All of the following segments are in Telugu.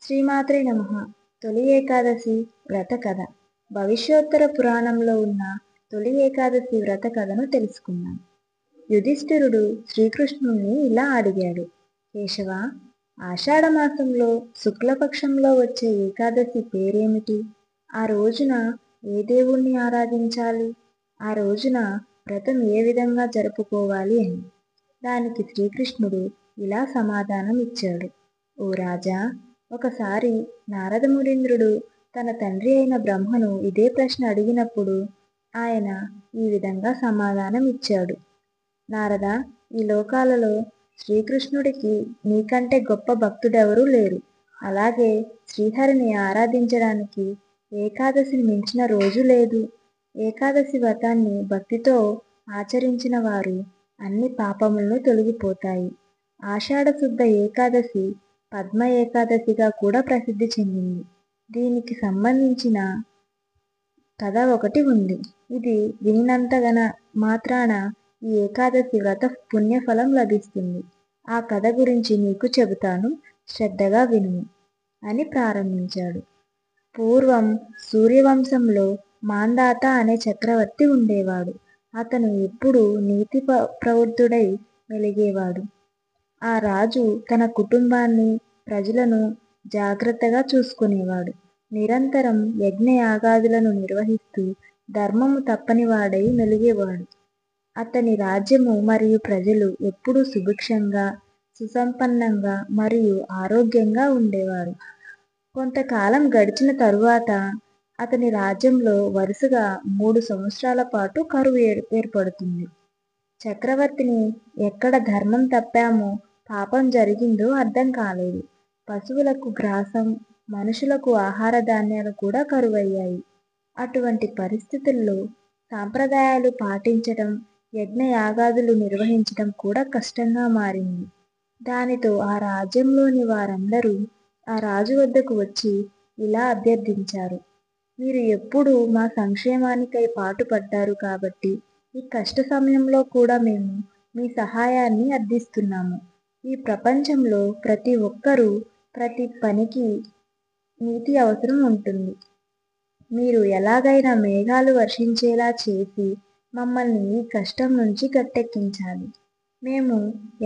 శ్రీమాత్రే నమః. తొలి ఏకాదశి వ్రత కథ. భవిష్యోత్తర పురాణంలో ఉన్న తొలి ఏకాదశి వ్రత కథను తెలుసుకుందాం. యుధిష్ఠిరుడు శ్రీకృష్ణుణ్ణి ఇలా అడిగాడు. కేశవ, ఆషాఢమాసంలో శుక్లపక్షంలో వచ్చే ఏకాదశి పేరేమిటి? ఆ రోజున ఏ దేవుణ్ణి ఆరాధించాలి? ఆ రోజున వ్రతం ఏ విధంగా జరుపుకోవాలి అని. దానికి శ్రీకృష్ణుడు ఇలా సమాధానం ఇచ్చాడు. ఓ రాజా, ఒకసారి నారదమునీంద్రుడు తన తండ్రి అయిన బ్రహ్మను ఇదే ప్రశ్న అడిగినప్పుడు ఆయన ఈ విధంగా సమాధానం ఇచ్చాడు. నారద, ఈ లోకాలలో శ్రీకృష్ణుడికి నీకంటే గొప్ప భక్తుడెవరూ లేరు. అలాగే శ్రీహరిని ఆరాధించడానికి ఏకాదశిని మించిన రోజు లేదు. ఏకాదశి వ్రతాన్ని భక్తితో ఆచరించిన వారు అన్ని పాపములను తొలగిపోతాయి. ఆషాఢ శుద్ధ ఏకాదశి పద్మ ఏకాదశిగా కూడా ప్రసిద్ధి చెందింది. దీనికి సంబంధించిన కథ ఒకటి ఉంది. ఇది వినినంతగన మాత్రాన ఈ ఏకాదశి వ్రత పుణ్యఫలం లభిస్తుంది. ఆ కథ గురించి నీకు చెబుతాను, శ్రద్ధగా వినుము అని ప్రారంభించాడు. పూర్వం సూర్యవంశంలో మాంధాత అనే చక్రవర్తి ఉండేవాడు. అతను ఎప్పుడూ నీతి ప్రవృత్తుడై మెలిగేవాడు. ఆ రాజు తన కుటుంబాన్ని, ప్రజలను జాగ్రత్తగా చూసుకునేవాడు. నిరంతరం యజ్ఞయాగాదులను నిర్వహిస్తూ ధర్మము తప్పనివాడై మెలిగేవాడు. అతని రాజ్యము మరియు ప్రజలు ఎప్పుడూ సుభిక్షంగా, సుసంపన్నంగా మరియు ఆరోగ్యంగా ఉండేవారు. కొంతకాలం గడిచిన తరువాత అతని రాజ్యంలో వరుసగా 3 సంవత్సరాల పాటు కరువు ఏర్పడుతుంది. చక్రవర్తిని ఎక్కడ ధర్మం తప్పామో, పాపం జరిగిందో అర్థం కాలేదు. పశువులకు గ్రాసం, మనుషులకు ఆహార ధాన్యాలు కూడా కరువయ్యాయి. అటువంటి పరిస్థితుల్లో సాంప్రదాయాలు పాటించడం, యజ్ఞయాగాదులు నిర్వహించడం కూడా కష్టంగా మారింది. దానితో ఆ రాజ్యంలోని వారందరూ ఆ రాజు వద్దకు వచ్చి ఇలా అభ్యర్థించారు. మీరు ఎప్పుడూ మా సంక్షేమానికై పాటుపడ్డారు కాబట్టి ఈ కష్ట సమయంలో కూడా మేము మీ సహాయాన్ని అర్థిస్తున్నాము. ఈ ప్రపంచంలో ప్రతి ఒక్కరూ ప్రతి పనికి నీతి అవసరం ఉంటుంది. మీరు ఎలాగైనా మేఘాలు వర్షించేలా చేసి మమ్మల్ని ఈ కష్టం నుంచి గట్టెక్కించాలి. మేము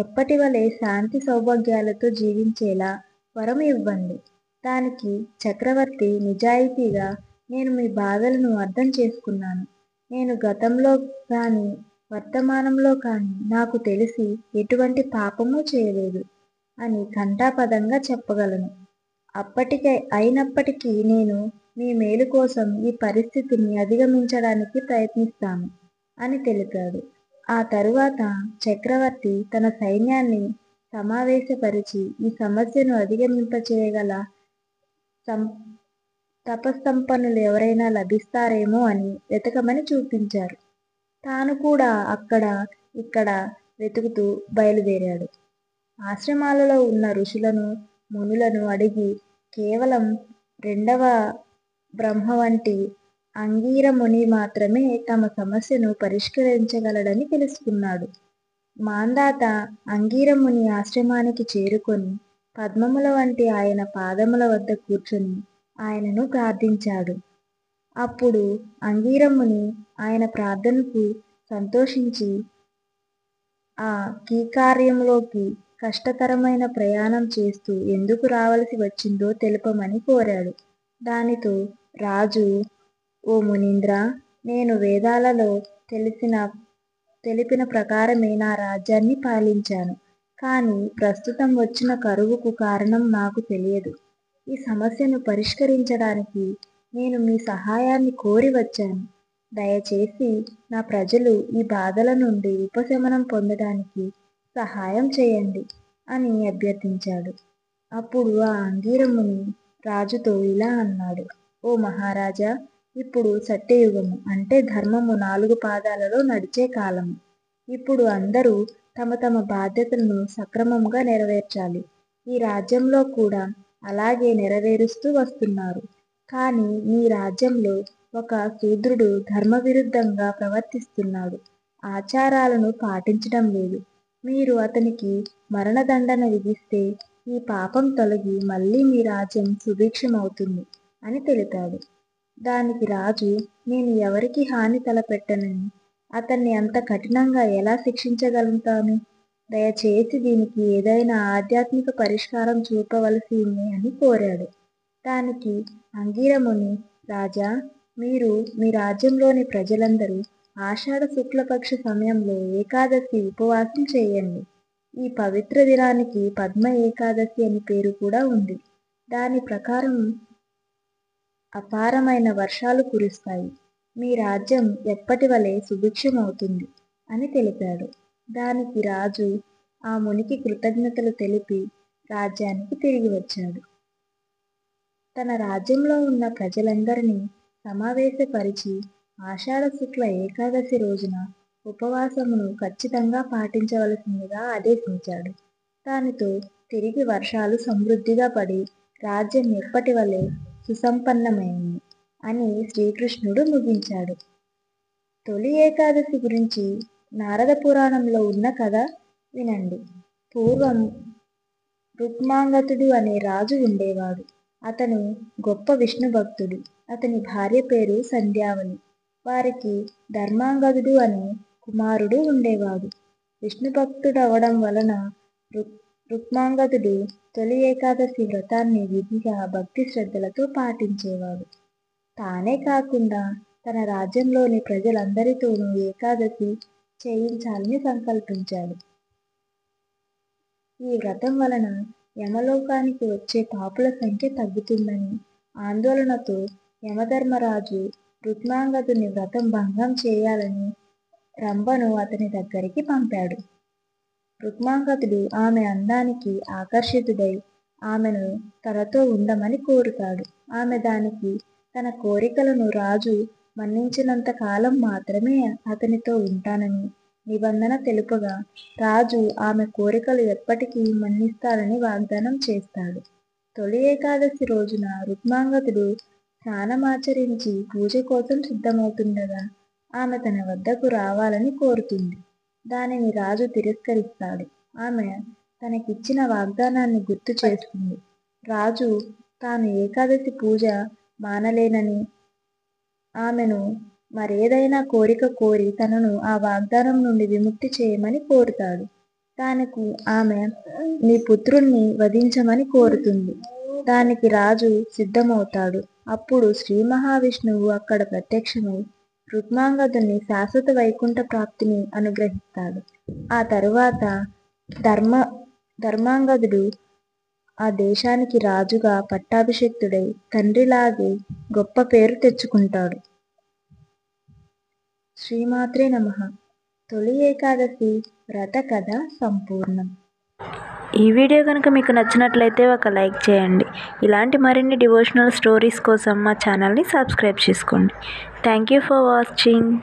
ఎప్పటి వలె శాంతి సౌభాగ్యాలతో జీవించేలా వరం ఇవ్వండి. దానికి చక్రవర్తి నిజాయితీగా, నేను మీ బాధలను అర్థం చేసుకున్నాను. నేను గతంలో కానీ వర్తమానంలో కానీ నాకు తెలిసి ఎటువంటి పాపమూ చేయలేదు అని ఘంటాపథంగా చెప్పగలను. అయినప్పటికీ నేను మీ మేలు కోసం ఈ పరిస్థితిని అధిగమించడానికి ప్రయత్నిస్తాను అని తెలిపాడు. ఆ తరువాత చక్రవర్తి తన సైన్యాన్ని సమావేశపరిచి ఈ సమస్యను అధిగమింపచేయగల తపస్సంపన్నులు ఎవరైనా లభిస్తారేమో అని వెతకమని చూపించారు. తాను కూడా అక్కడ ఇక్కడ వెతుకుతూ బయలుదేరాడు. ఆశ్రమాలలో ఉన్న ఋషులను, మునులను అడిగి కేవలం 2వ బ్రహ్మ వంటి అంగీర ముని మాత్రమే తమ సమస్యను పరిష్కరించగలడని తెలుసుకున్నాడు. మాంధాత అంగీర ముని ఆశ్రమానికి చేరుకొని పద్మముల వంటి ఆయన పాదముల వద్ద కూర్చొని ఆయనను ప్రార్థించాడు. అప్పుడు అంగీరముని ఆయన ప్రార్థనకు సంతోషించి ఆ కీకార్యంలోకి కష్టతరమైన ప్రయాణం చేస్తూ ఎందుకు రావలసి వచ్చిందో తెలుపమని కోరాడు. దానితో రాజు, ఓ మునీంద్ర, నేను వేదాలలో తెలిపిన ప్రకారమే నా రాజ్యాన్ని పాలించాను. కానీ ప్రస్తుతం వచ్చిన కరువుకు కారణం నాకు తెలియదు. ఈ సమస్యను పరిష్కరించడానికి నేను మీ సహాయాన్ని కోరి వచ్చాను. దయచేసి నా ప్రజలు ఈ బాధల నుండి ఉపశమనం పొందడానికి సహాయం చేయండి అని అభ్యర్థించాడు. అప్పుడు ఆ అంగీరముని రాజుతో ఇలా అన్నాడు. ఓ మహారాజా, ఇప్పుడు సత్యయుగము అంటే ధర్మము 4 పాదాలలో నడిచే కాలము. ఇప్పుడు అందరూ తమ తమ బాధ్యతలను సక్రమంగా నెరవేర్చాలి. ఈ రాజ్యంలో కూడా అలాగే నెరవేరుస్తూ వస్తున్నారు. కానీ మీ రాజ్యంలో ఒక శూద్రుడు ధర్మవిరుద్ధంగా ప్రవర్తిస్తున్నాడు. ఆచారాలను పాటించడం లేదు. మీరు అతనికి మరణదండన విధిస్తే ఈ పాపం తొలగి మళ్ళీ మీ రాజ్యం సుభిక్షమవుతుంది అని తెలిపాడు. దానికి రాజు, నేను ఎవరికి హాని తలపెట్టనని అతన్ని అంత కఠినంగా ఎలా శిక్షించగలుగుతాను? దయచేసి దీనికి ఏదైనా ఆధ్యాత్మిక పరిష్కారం చూపవలసింది అని కోరాడు. దానికి అంగీరముని, రాజా, మీరు మీ రాజ్యంలోని ప్రజలందరూ ఆషాఢ శుక్లపక్ష సమయంలో ఏకాదశి ఉపవాసం చేయండి. ఈ పవిత్ర దినానికి పద్మ ఏకాదశి అని పేరు కూడా ఉంది. దాని ప్రకారం అపారమైన వర్షాలు కురుస్తాయి. మీ రాజ్యం ఎప్పటి వలె సుభిక్షమవుతుంది అని తెలిపాడు. దానికి రాజు ఆ మునికి కృతజ్ఞతలు తెలిపి రాజ్యానికి తిరిగి వచ్చాడు. తన రాజ్యంలో ఉన్న ప్రజలందరినీ సమావేశపరిచి ఆషాఢ శుక్ల ఏకాదశి రోజున ఉపవాసమును ఖచ్చితంగా పాటించవలసిందిగా ఆదేశించాడు. దానితో తిరిగి వర్షాలు సమృద్ధిగా పడి రాజ్యం ఎప్పటి వలె సుసంపన్నమైంది అని శ్రీకృష్ణుడు ముగించాడు. తొలి ఏకాదశి గురించి నారద పురాణంలో ఉన్న కథ వినండి. పూర్వం రుక్మాంగదుడు అనే రాజు ఉండేవాడు. అతను గొప్ప విష్ణు భక్తుడు. అతని భార్య పేరు సంధ్యావళి. వారికి ధర్మాంగదుడు అనే కుమారుడు ఉండేవాడు. విష్ణు భక్తుడవడం వలన రుక్మాంగదుడు తొలి ఏకాదశి వ్రతాన్ని విధిగా భక్తి శ్రద్ధలతో పాటించేవాడు. తానే కాకుండా తన రాజ్యంలోని ప్రజలందరితోనూ ఏకాదశి చేయించాలని సంకల్పించాడు. ఈ వ్రతం వలన యమలోకానికి వచ్చే పాపుల సంఖ్య తగ్గుతుందని ఆందోళనతో యమధర్మరాజు రుక్మాంగదుని వ్రతం భంగం చేయాలని రంభను అతని దగ్గరికి పంపాడు. రుక్మాంగదుడు ఆమె అందానికి ఆకర్షితుడై ఆమెను తనతో ఉండమని కోరుతాడు. ఆమె దానికి తన కోరికలను రాజు మన్నించినంత కాలం మాత్రమే అతనితో ఉంటానని నిబంధన తెలుపగా రాజు ఆమె కోరికలు ఎప్పటికీ మన్నిస్తాడని వాగ్దానం చేస్తాడు. తొలి ఏకాదశి రోజున రుక్మాంగదుడు స్నానమాచరించి పూజ కోసం సిద్ధమవుతుండగా ఆమె తన వద్దకు రావాలని కోరుతుంది. దానిని రాజు తిరస్కరిస్తాడు. ఆమె తనకిచ్చిన వాగ్దానాన్ని గుర్తు చేస్తుంది. రాజు తాను ఏకాదశి పూజ మానలేనని ఆమెను మరేదైనా కోరిక కోరి తనను ఆ వాగ్దానం నుండి విముక్తి చేయమని కోరుతాడు. దానికి ఆమె నీ పుత్రుణ్ణి వధించమని కోరుతుంది. దానికి రాజు సిద్ధమవుతాడు. అప్పుడు శ్రీ మహావిష్ణువు అక్కడ ప్రత్యక్షమై రుక్మాంగదుని శాశ్వత వైకుంఠ ప్రాప్తిని అనుగ్రహిస్తాడు. ఆ తరువాత ధర్మాంగదుడు ఆ దేశానికి రాజుగా పట్టాభిషిక్తుడై తండ్రిలాగే గొప్ప పేరు తెచ్చుకుంటాడు. శ్రీమాత్రే నమః. తొలి ఏకాదశి వ్రత కథ సంపూర్ణం. ఈ వీడియో కనుక మీకు నచ్చినట్లయితే ఒక లైక్ చేయండి. ఇలాంటి మరిన్ని డివోషనల్ స్టోరీస్ కోసం మా ఛానల్ని సబ్స్క్రైబ్ చేసుకోండి. Thank you for watching.